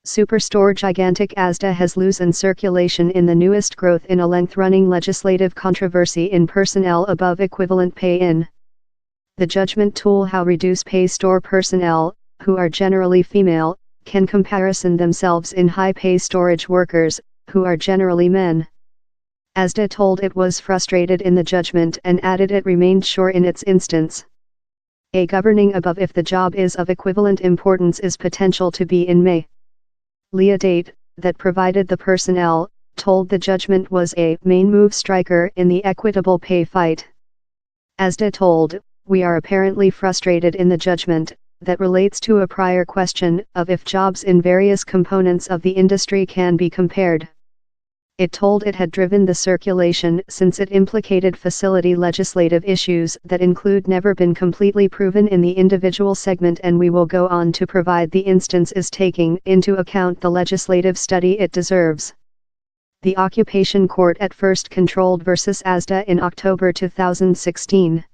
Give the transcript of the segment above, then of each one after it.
Superstore gigantic Asda has loosened circulation in the newest growth in a length-running legislative controversy in personnel above equivalent pay in. The judgment tool how reduce pay store personnel, who are generally female, can comparison themselves in high-pay storage workers, who are generally men. Asda told it was frustrated in the judgment and added it remained sure in its instance. A governing above if the job is of equivalent importance is potential to be in May. Leah Date, that provided the personnel, told the judgment was a main move striker in the equitable pay fight. Asda told, we are apparently frustrated in the judgment, that relates to a prior question of if jobs in various components of the industry can be compared. It told it had driven the circulation since it implicated facility legislative issues that include never been completely proven in the individual segment, and we will go on to provide the instance is taking into account the legislative study it deserves. The Occupation Court at first controlled versus Asda in October 2016.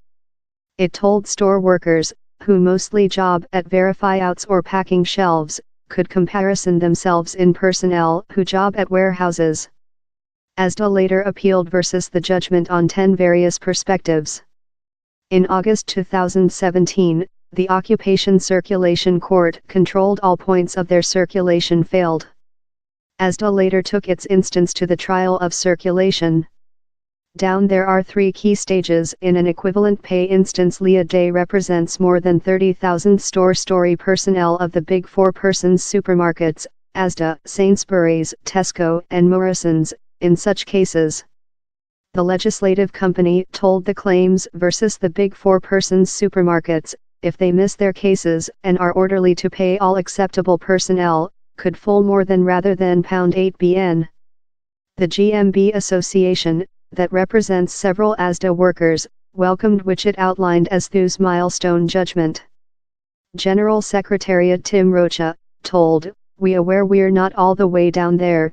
It told store workers, who mostly job at verify-outs or packing shelves, could comparison themselves in personnel who job at warehouses. Asda later appealed versus the judgment on 10 various perspectives. In August 2017, the Occupation Circulation Court controlled all points of their circulation failed. Asda later took its instance to the trial of circulation. Down there are 3 key stages in an equivalent pay instance. Leah Day represents more than 30,000 store personnel of the big 4 persons supermarkets, Asda, Sainsbury's, Tesco, and Morrisons. In such cases, the legislative company told the claims versus the big 4 persons supermarkets, if they miss their cases and are orderly to pay all acceptable personnel, could full more than rather than £8 bn. The GMB Association, that represents several Asda workers, welcomed which it outlined as Thu's milestone judgment. General Secretariat Tim Rocha told, we aware we're not all the way down there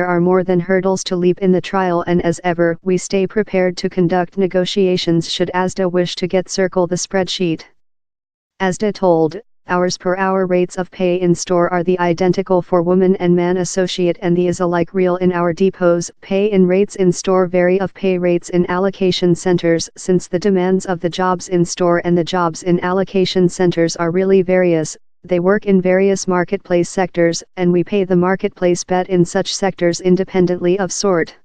are more than hurdles to leap in the trial, and as ever we stay prepared to conduct negotiations should Asda wish to get circle the spreadsheet. Asda told, hours per hour rates of pay in store are the identical for woman and man associate, and the is alike real in our depots. Pay in rates in store vary of pay rates in allocation centers, since the demands of the jobs in store and the jobs in allocation centers are really various. They work in various marketplace sectors, and we pay the marketplace bet in such sectors independently of sort.